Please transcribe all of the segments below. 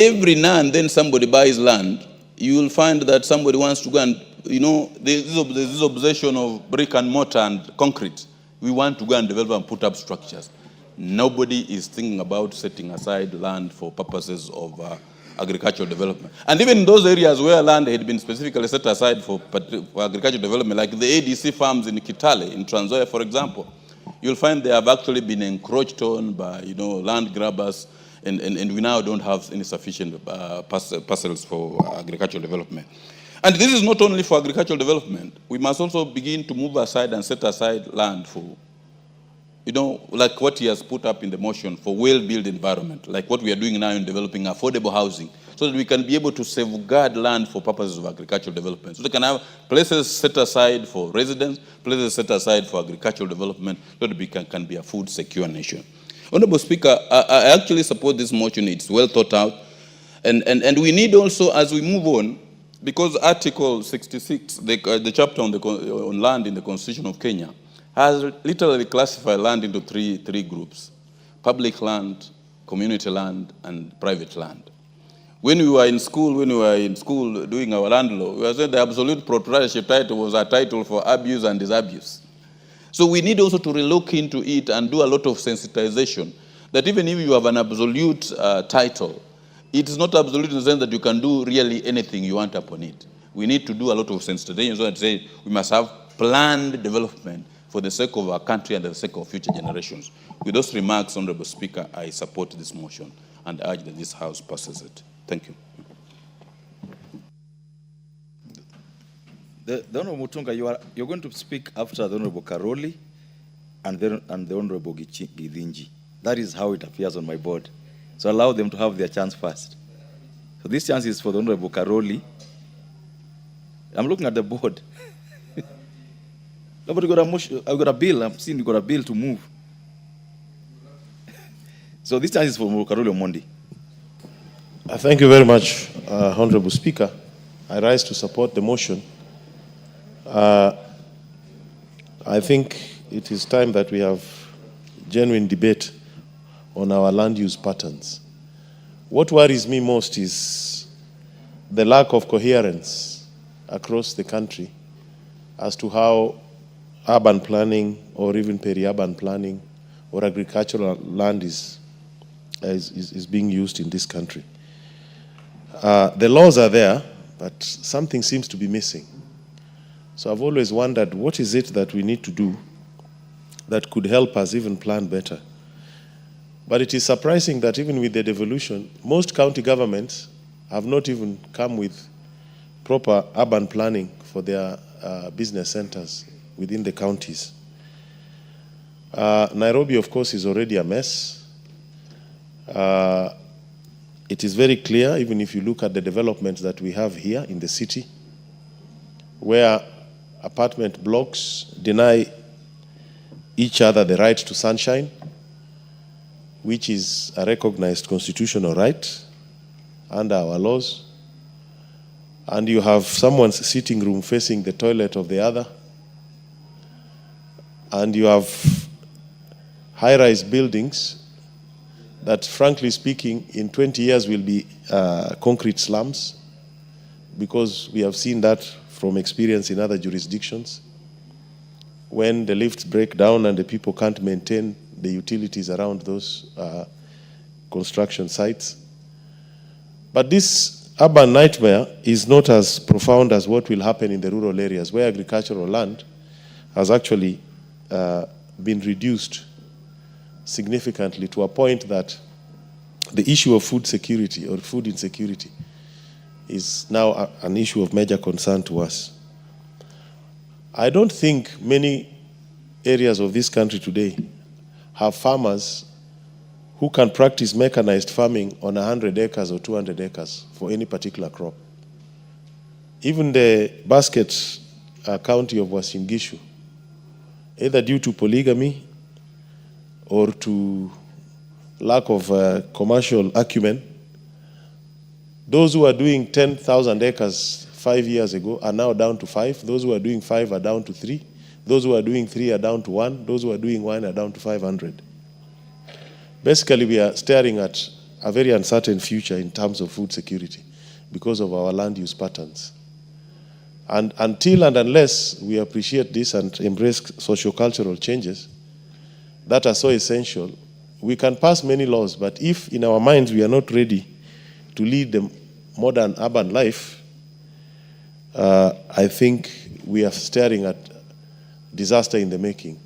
Every now and then somebody buys land, you will find that somebody wants to go and, there's this obsession of brick and mortar and concrete. We want to go and develop and put up structures. Nobody is thinking about setting aside land for purposes of agricultural development. And even in those areas where land had been specifically set aside for agricultural development, like the ADC farms in Kitale, in Trans Nzoia, for example, you'll find they have actually been encroached on by, land grabbers, and we now don't have any sufficient parcels for agricultural development. And this is not only for agricultural development. We must also begin to move aside and set aside land for, like what he has put up in the motion for well-built environment, like what we are doing now in developing affordable housing, so that we can be able to safeguard land for purposes of agricultural development. So they can have places set aside for residents, places set aside for agricultural development, so that we can be a food secure nation. Honorable Speaker, I actually support this motion. It's well thought out. And we need also, as we move on, because Article 66, the chapter on land in the Constitution of Kenya, has literally classified land into three groups: public land, community land, and private land. When we were in school doing our land law, we were saying the absolute proprietorship title was a title for abuse and disabuse. So we need also to relook into it and do a lot of sensitization, that even if you have an absolute title, it is not absolute in the sense that you can do really anything you want upon it. We need to do a lot of sensitization, so that say we must have planned development for the sake of our country and the sake of future generations. With those remarks, Honorable Speaker, I support this motion and urge that this House passes it. Thank you. The Honorable Mutunga, you're going to speak after the Honorable Karoli and the Honorable Githinji. That is how it appears on my board. So allow them to have their chance first. So this chance is for the Honorable Karoli. I'm looking at the board. Nobody got a motion. I've got a bill. I'm seeing you got a bill to move. So this chance is for Honorable Karoli Omondi. Thank you very much, Honorable Speaker. I rise to support the motion. I think it is time that we have genuine debate on our land use patterns. What worries me most is the lack of coherence across the country as to how urban planning or even peri-urban planning or agricultural land is being used in this country. The laws are there, but something seems to be missing. So I've always wondered, what is it that we need to do that could help us even plan better? But it is surprising that even with the devolution, most county governments have not even come with proper urban planning for their business centers within the counties. Nairobi, of course, is already a mess. It is very clear, even if you look at the developments that we have here in the city, where apartment blocks deny each other the right to sunshine, which is a recognized constitutional right under our laws. And you have someone's sitting room facing the toilet of the other. And you have high-rise buildings that, frankly speaking, in 20 years will be concrete slums, because we have seen that from experience in other jurisdictions. When the lifts break down and the people can't maintain the utilities around those construction sites. But this urban nightmare is not as profound as what will happen in the rural areas, where agricultural land has actually been reduced significantly to a point that the issue of food security or food insecurity is now an issue of major concern to us. I don't think many areas of this country today have farmers who can practice mechanized farming on 100 acres or 200 acres for any particular crop. Even the basket county of Uasin Gishu, either due to polygamy or to lack of commercial acumen, those who are doing 10,000 acres 5 years ago are now down to 5. Those who are doing 5 are down to 3. Those who are doing 3 are down to 1. Those who are doing 1 are down to 500. Basically, we are staring at a very uncertain future in terms of food security because of our land use patterns. And until and unless we appreciate this and embrace socio-cultural changes that are so essential, we can pass many laws, but if in our minds we are not ready to lead the modern urban life, I think we are staring at disaster in the making.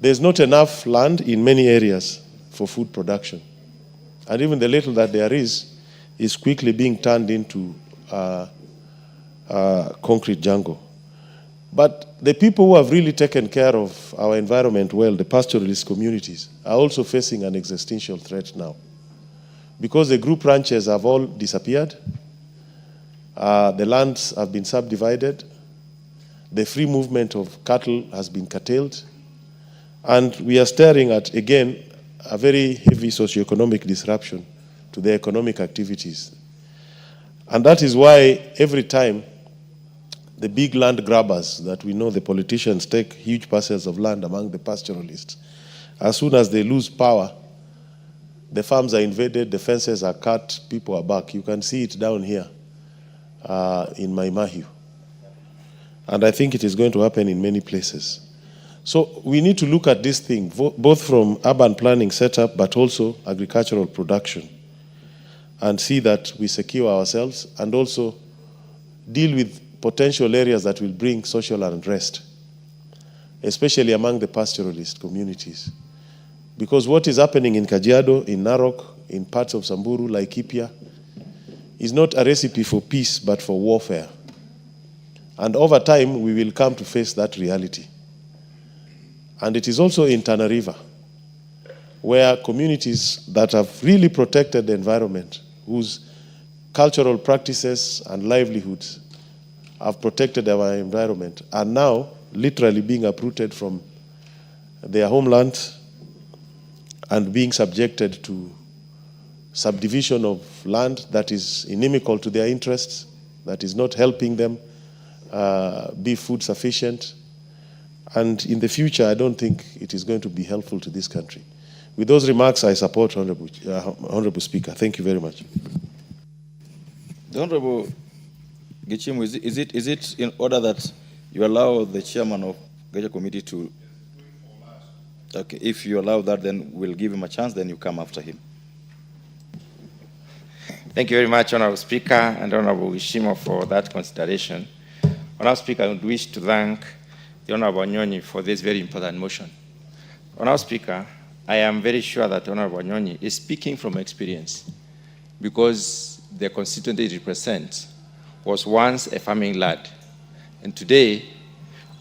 There's not enough land in many areas for food production. And even the little that there is quickly being turned into concrete jungle. But the people who have really taken care of our environment well, the pastoralist communities, are also facing an existential threat now. Because the group ranches have all disappeared, the lands have been subdivided, the free movement of cattle has been curtailed, and we are staring at, again, a very heavy socioeconomic disruption to the economic activities. And that is why every time the big land grabbers that we know, the politicians, take huge parcels of land among the pastoralists, as soon as they lose power, the farms are invaded, the fences are cut, people are back. You can see it down here in Maimahiu. And I think it is going to happen in many places. So we need to look at this thing, both from urban planning setup, but also agricultural production, and see that we secure ourselves and also deal with potential areas that will bring social unrest, especially among the pastoralist communities. Because what is happening in Kajiado, in Narok, in parts of Samburu, Laikipia, is not a recipe for peace, but for warfare. And over time, we will come to face that reality. And it is also in Tana River, where communities that have really protected the environment, whose cultural practices and livelihoods have protected our environment, are now literally being uprooted from their homeland and being subjected to subdivision of land that is inimical to their interests, that is not helping them be food sufficient. And in the future, I don't think it is going to be helpful to this country. With those remarks, I support Honorable Speaker. Thank you very much. The Honorable Gichimu, is it in order that you allow the chairman of the committee to... Okay, if you allow that, then we'll give him a chance, then you come after him. Thank you very much, Honorable Speaker and Honorable Gichimu, for that consideration. Honorable Speaker, I would wish to thank the Honorable Nyonyi for this very important motion. Honorable Speaker, I am very sure that Honorable Nyonyi is speaking from experience, because the constituency he represents was once a farming land, and today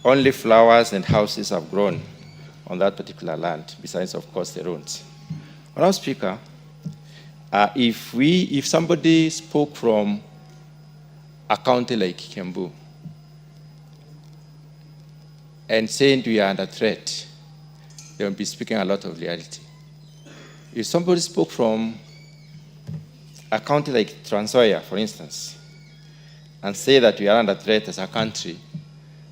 only flowers and houses have grown on that particular land, besides, of course, the roads. Honorable Speaker, if somebody spoke from a county like Kiambu and saying we are under threat, they will be speaking a lot of reality. If somebody spoke from a county like Trans Nzoia, for instance, and say that we are under threat as a country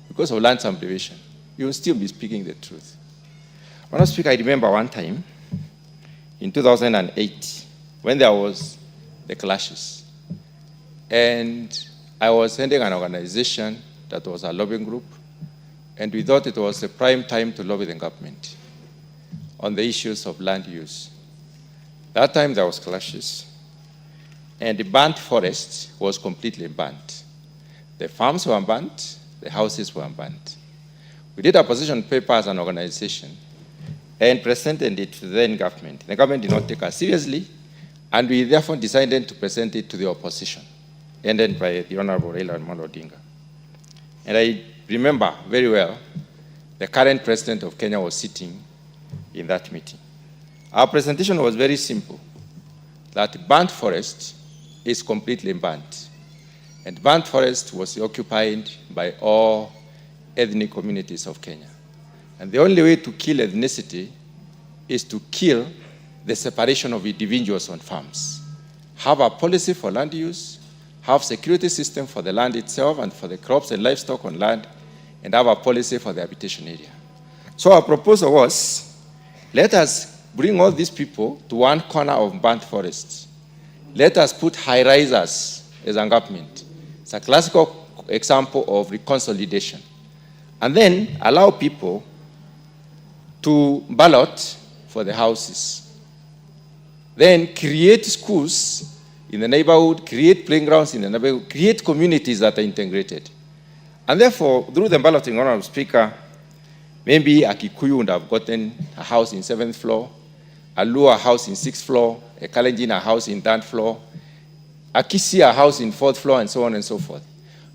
because of land subdivision, you will still be speaking the truth. Honorable Speaker, I remember one time in 2008 when there was the clashes, and I was heading an organization that was a lobbying group, and we thought it was the prime time to lobby the government on the issues of land use. That time there was clashes, and the burnt forest was completely burnt. The farms were burnt, the houses were burnt. We did a position paper as an organization and presented it to the then government. The government did not take us seriously, and we therefore decided to present it to the opposition, ended by the Honorable Raila Amolo Odinga. And I remember very well, the current president of Kenya was sitting in that meeting. Our presentation was very simple, that burnt forest is completely burnt. And burnt forest was occupied by all ethnic communities of Kenya. And the only way to kill ethnicity is to kill the separation of individuals on farms. Have a policy for land use, have security system for the land itself and for the crops and livestock on land, and have a policy for the habitation area. So our proposal was, let us bring all these people to one corner of burnt forests. Let us put high-risers as a government. It's a classical example of reconsolidation. And then allow people to ballot for the houses. Then create schools in the neighborhood, create playgrounds in the neighborhood, create communities that are integrated. And therefore, through the balloting, Honorable Speaker, maybe a Kikuyu would have gotten a house in 7th floor, a Luo a house in 6th floor, a Kalenjin a house in 3rd floor, a Kisi a house in 4th floor, and so on and so forth.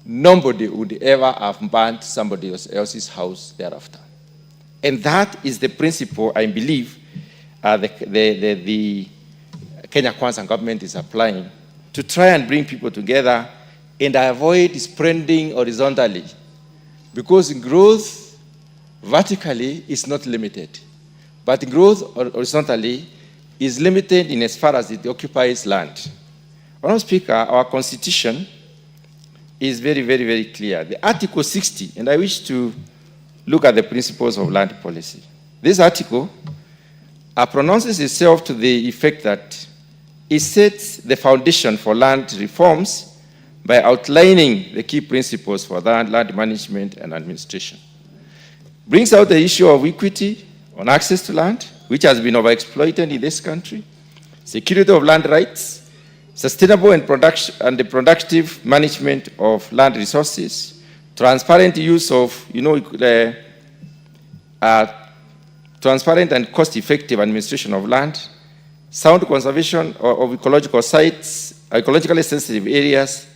Nobody would ever have burnt somebody else's house thereafter. And that is the principle, I believe, the Kenya Kwanza government is applying to try and bring people together and avoid spreading horizontally. Because growth vertically is not limited, but growth horizontally is limited in as far as it occupies land. Honorable Speaker, our constitution is very, very, very clear. The Article 60, and I wish to look at the principles of land policy. This article pronounces itself to the effect that it sets the foundation for land reforms by outlining the key principles for land management and administration. Brings out the issue of equity on access to land, which has been overexploited in this country, security of land rights, sustainable and the productive management of land resources, transparent use of, transparent and cost-effective administration of land, sound conservation of ecological sites, ecologically sensitive areas,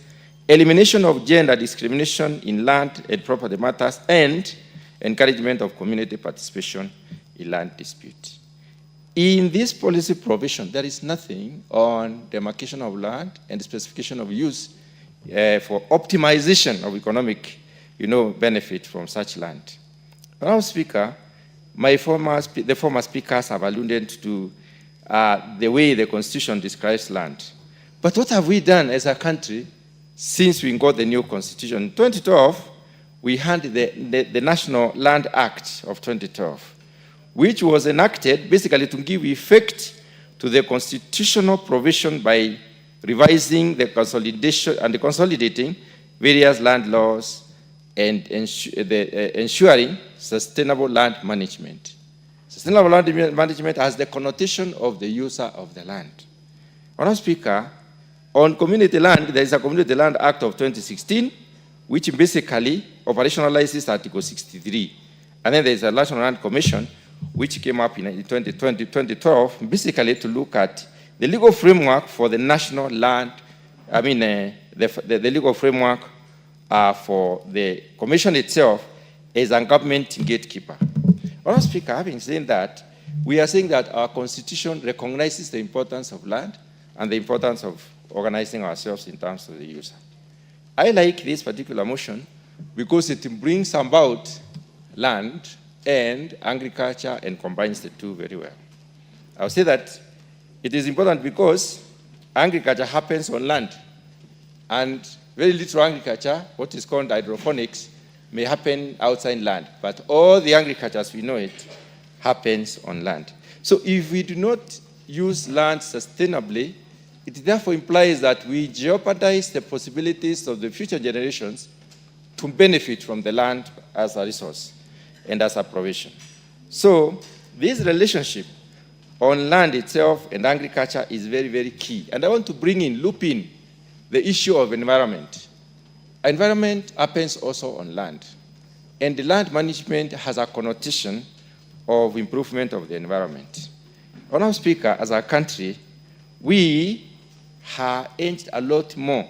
elimination of gender discrimination in land and property matters, and encouragement of community participation in land dispute. In this policy provision, there is nothing on demarcation of land and specification of use for optimization of economic, benefit from such land. Honorable Speaker, the former speakers have alluded to the way the Constitution describes land. But what have we done as a country since we got the new Constitution? In 2012, we had the National Land Act of 2012, which was enacted basically to give effect to the constitutional provision by revising the consolidation and consolidating various land laws and ensuring sustainable land management. Sustainable land management has the connotation of the user of the land. Honorable Speaker, on community land, there is a Community Land Act of 2016, which basically operationalizes Article 63. And then there is a National Land Commission, which came up in 2012, basically to look at the legal framework for the national land, the legal framework for the commission itself as a government gatekeeper. Honorable Speaker, having said that, we are saying that our Constitution recognizes the importance of land and the importance of organizing ourselves in terms of the user. I like this particular motion because it brings about land and agriculture and combines the two very well. I would say that it is important because agriculture happens on land, and very little agriculture, what is called hydroponics, may happen outside land, but all the agriculture as we know it happens on land. So if we do not use land sustainably, it therefore implies that we jeopardize the possibilities of the future generations to benefit from the land as a resource and as a provision. So this relationship on land itself and agriculture is very, very key. And I want to loop in the issue of environment. Environment happens also on land. And the land management has a connotation of improvement of the environment. Honorable Speaker, as a country, we have hinged a lot more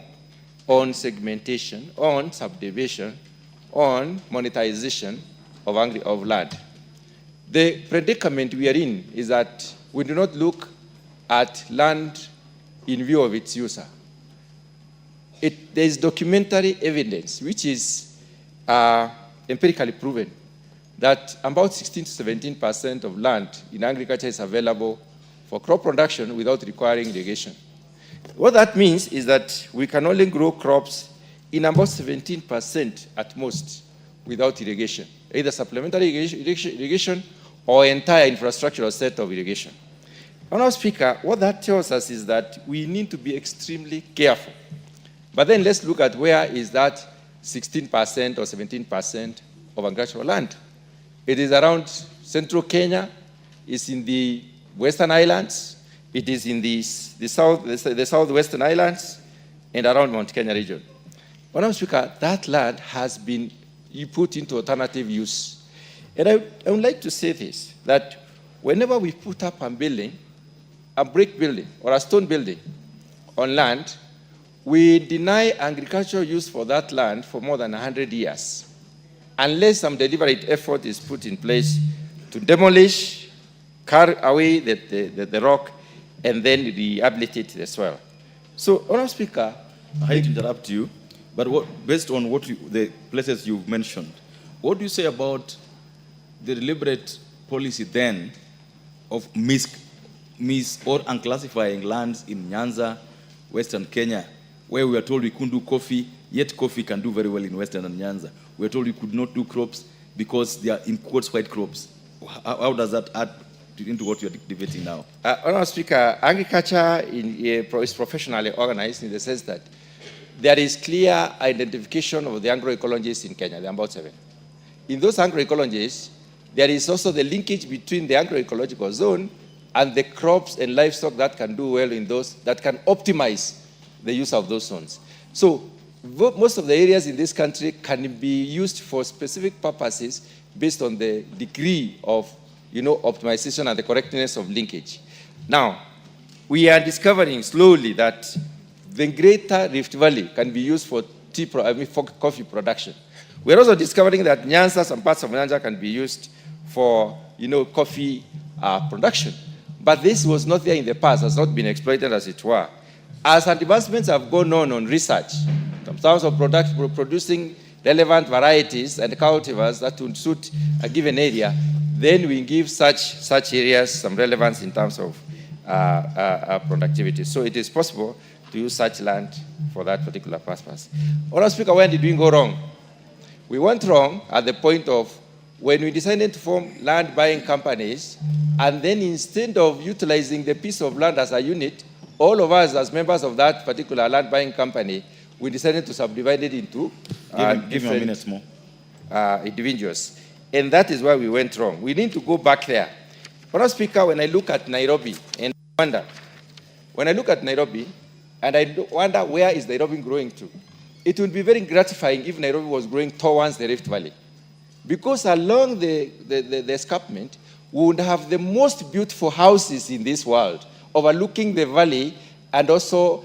on segmentation, on subdivision, on monetization of land. The predicament we are in is that we do not look at land in view of its user. There is documentary evidence, which is empirically proven, that about 16 to 17% of land in agriculture is available for crop production without requiring irrigation. What that means is that we can only grow crops in about 17% at most without irrigation, either supplementary irrigation or entire infrastructural set of irrigation. Honourable Speaker, what that tells us is that we need to be extremely careful. But then let's look at where is that 16% or 17% of agricultural land. It is around central Kenya, it's in the Western Islands, it is in the southwestern islands, and around Mount Kenya region. Honourable Speaker, that land has been put into alternative use. And I would like to say this, that whenever we put up a building, a brick building or a stone building on land, we deny agricultural use for that land for more than 100 years, unless some deliberate effort is put in place to demolish, carry away the rock, and then rehabilitate the soil. So, Honourable Speaker, I hate to interrupt you, but based on the places you've mentioned, what do you say about the deliberate policy then of or unclassifying lands in Nyanza, Western Kenya, where we are told we couldn't do coffee, yet coffee can do very well in Western and Nyanza. We are told we could not do crops because they are, in quotes, white crops. How does that add into what you are debating now? Honourable Speaker, agriculture is professionally organized in the sense that there is clear identification of the agroecologies in Kenya. There are about 7. In those agroecologies, there is also the linkage between the agroecological zone and the crops and livestock that can do well in those, that can optimize the use of those zones. So most of the areas in this country can be used for specific purposes based on the degree of optimization and the correctness of linkage. Now, we are discovering slowly that the greater Rift Valley can be used for for coffee production. We're also discovering that Nyanza, some parts of Nyanza can be used for coffee production. But this was not there in the past, has not been exploited as it were. As advancements have gone on research, in terms of producing relevant varieties and cultivars that would suit a given area, then we give such areas some relevance in terms of productivity. So it is possible to use such land for that particular purpose. Honourable Speaker, when did we go wrong? We went wrong at the point of when we decided to form land buying companies, and then instead of utilizing the piece of land as a unit, all of us as members of that particular land buying company, we decided to subdivide it into give me a minute more. Individuals. And that is why we went wrong. We need to go back there. Honourable Speaker, when I look at Nairobi, and I wonder where is Nairobi growing to, it would be very gratifying if Nairobi was growing towards the Rift Valley. Because along the escarpment, we would have the most beautiful houses in this world, overlooking the valley and also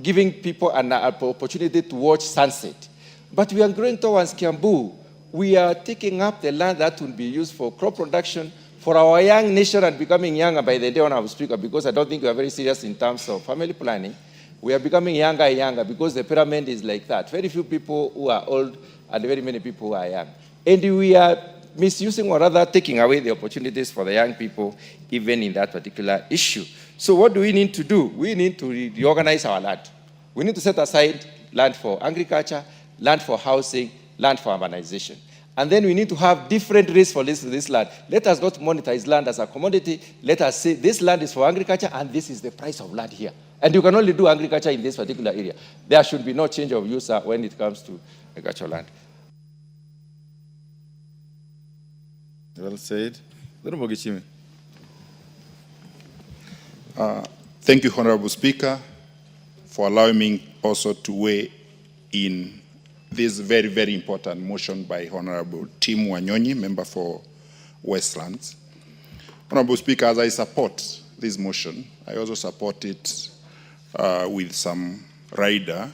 giving people an opportunity to watch sunset. But we are growing towards Kiambu. We are taking up the land that will be used for crop production for our young nation and becoming younger by the day, Honourable Speaker, because I don't think we are very serious in terms of family planning. We are becoming younger and younger because the pyramid is like that. Very few people who are old and very many people who are young. And we are misusing or rather taking away the opportunities for the young people even in that particular issue. So what do we need to do? We need to reorganize our land. We need to set aside land for agriculture, land for housing, land for urbanization. And then we need to have different rates for this land. Let us not monetize land as a commodity. Let us say this land is for agriculture and this is the price of land here. And you can only do agriculture in this particular area. There should be no change of use when it comes to agricultural land. Well said. Thank you, Honourable Speaker, for allowing me also to weigh in this very, very important motion by Honourable Tim Wanyonyi, member for Westlands. Honourable Speaker, as I support this motion, I also support it with some rider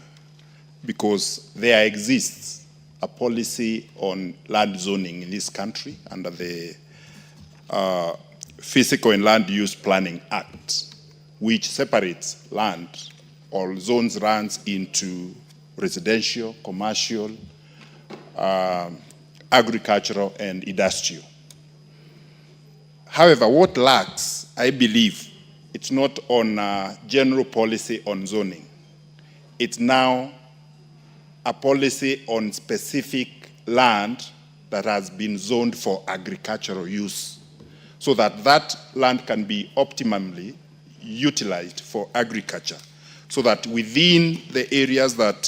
because there exists a policy on land zoning in this country under the Physical and Land Use Planning Act, which separates land or zones runs into residential, commercial, agricultural, and industrial. However, what lacks, I believe, it's not on general policy on zoning. It's now a policy on specific land that has been zoned for agricultural use, so that that land can be optimally utilized for agriculture, so that within the areas that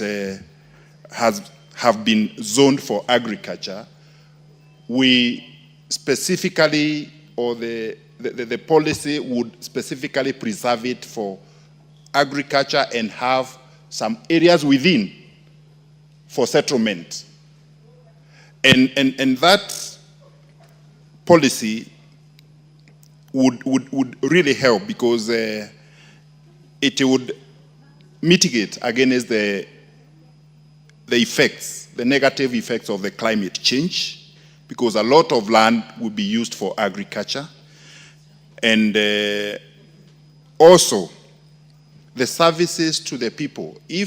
have been zoned for agriculture, we specifically, or the policy would specifically preserve it for agriculture and have some areas within for settlement. And that policy would really help, because it would mitigate against the effects, the negative effects of the climate change, because a lot of land would be used for agriculture. And also the services to the people. If